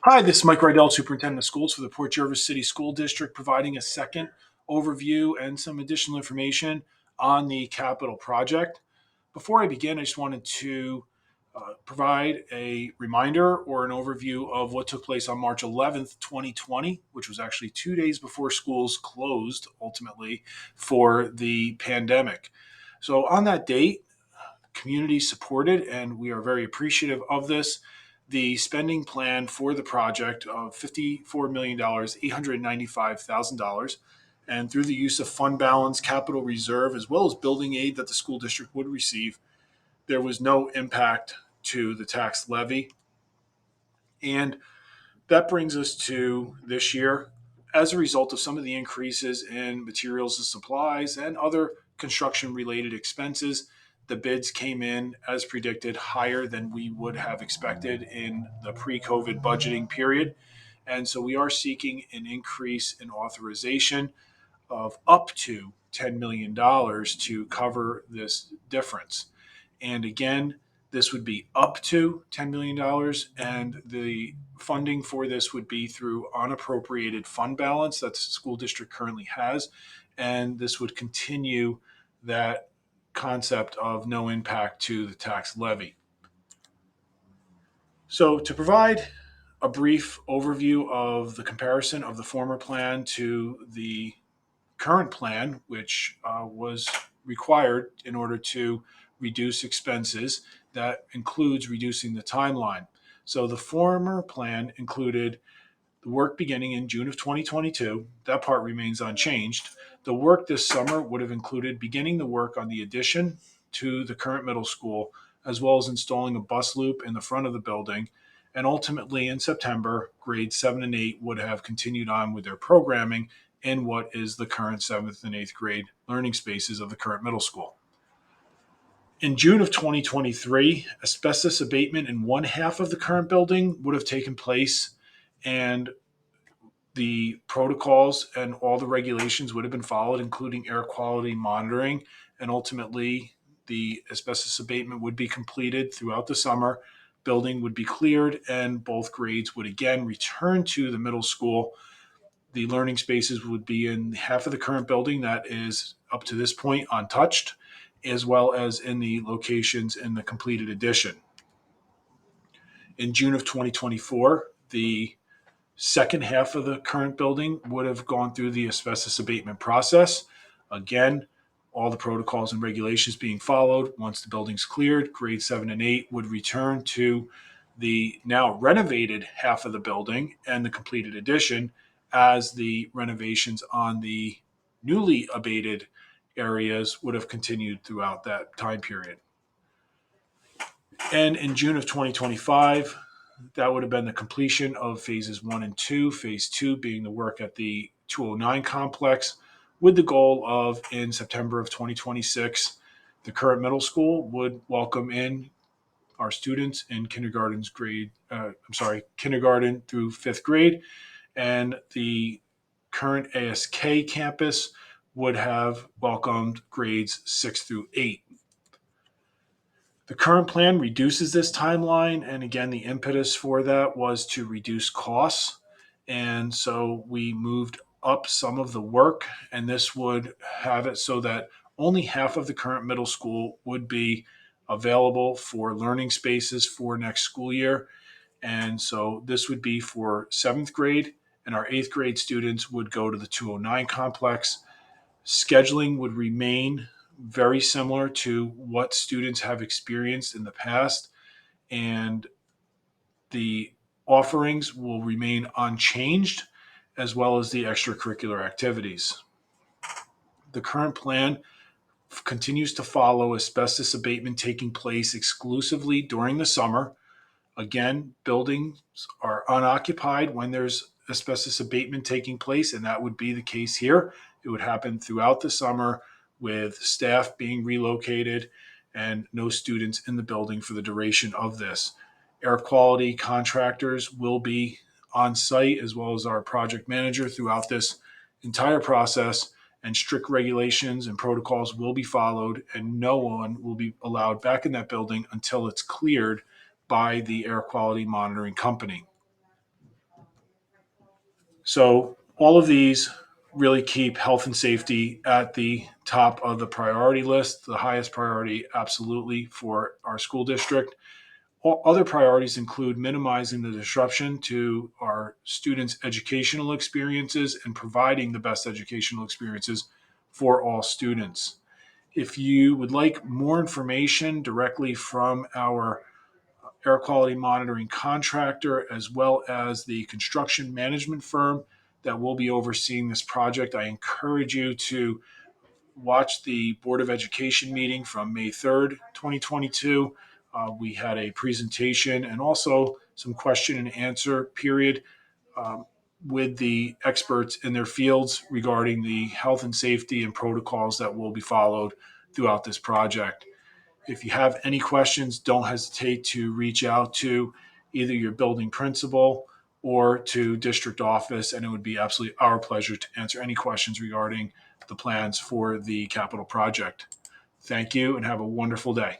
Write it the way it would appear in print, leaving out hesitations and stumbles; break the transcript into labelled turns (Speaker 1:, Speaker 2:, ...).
Speaker 1: Hi, this is Mike Rydell, Superintendent of Schools for the Port Jervis City School District, providing a second overview and some additional information on the capital project. Before I begin, I just wanted to provide a reminder or an overview of what took place on March 11th, 2020, which was actually 2 days before schools closed ultimately for the pandemic. So, on that date, community supported, and we are very appreciative of this. The spending plan for the project of $54,895,000, $895,000, and through the use of fund balance, capital reserve, as well as building aid that the school district would receive, there was no impact to the tax levy. And that brings us to this year. As a result of some of the increases in materials and supplies and other construction related expenses, the bids came in as predicted higher than we would have expected in the pre COVID budgeting period. And so we are seeking an increase in authorization of up to $10 million dollars to cover this difference. And again, this would be up to $10 million, dollars, and the funding for this would be through unappropriated fund balance that the school district currently has. And this would continue that concept of no impact to the tax levy. So, to provide a brief overview of the comparison of the former plan to the current plan, which was required in order to reduce expenses. That includes reducing the timeline. So the former plan included the work beginning in June of 2022. That part remains unchanged. The work this summer would have included beginning the work on the addition to the current middle school, as well as installing a bus loop in the front of the building. And ultimately, in September, grades 7 and 8 would have continued on with their programming in what is the current 7th and 8th grade learning spaces of the current middle school. In June of 2023, asbestos abatement in one half of the current building would have taken place, and the protocols and all the regulations would have been followed, including air quality monitoring. And ultimately, the asbestos abatement would be completed throughout the summer. Building would be cleared, and both grades would again return to the middle school. The learning spaces would be in half of the current building that is up to this point untouched, as well as in the locations in the completed addition. In June of 2024, the second half of the current building would have gone through the asbestos abatement process. Again, all the protocols and regulations being followed. Once the building's cleared, grade 7 and 8 would return to the now renovated half of the building and the completed addition, as the renovations on the newly abated areas would have continued throughout that time period. And in June of 2025, that would have been the completion of phases 1 and 2, phase 2 being the work at the 209 complex, with the goal of in September of 2026, the current middle school would welcome in our students in kindergarten through fifth grade, and the current ASK campus would have welcomed grades 6 through 8. The current plan reduces this timeline, and again, the impetus for that was to reduce costs. And so we moved up some of the work, and this would have it so that only half of the current middle school would be available for learning spaces for next school year. And so this would be for seventh grade, and our eighth grade students would go to the 209 complex. Scheduling would remain very similar to what students have experienced in the past, and the offerings will remain unchanged, as well as the extracurricular activities. The current plan continues to follow asbestos abatement taking place exclusively during the summer. Again, buildings are unoccupied when there's asbestos abatement taking place, and that would be the case here. It would happen throughout the summer with staff being relocated and no students in the building for the duration of this. Air quality contractors will be on site, as well as our project manager, throughout this entire process, and strict regulations and protocols will be followed, and no one will be allowed back in that building until it's cleared by the air quality monitoring company. So all of these really keep health and safety at the top of the priority list, the highest priority absolutely for our school district. Other priorities include minimizing the disruption to our students' educational experiences and providing the best educational experiences for all students. If you would like more information directly from our air quality monitoring contractor, as well as the construction management firm that will be overseeing this project, I encourage you to watch the Board of Education meeting from May 3rd, 2022. We had a presentation and also some question and answer period um, with the experts in their fields regarding the health and safety and protocols that will be followed throughout this project. If you have any questions, don't hesitate to reach out to either your building principal or to district office, and it would be absolutely our pleasure to answer any questions regarding the plans for the capital project. Thank you and have a wonderful day.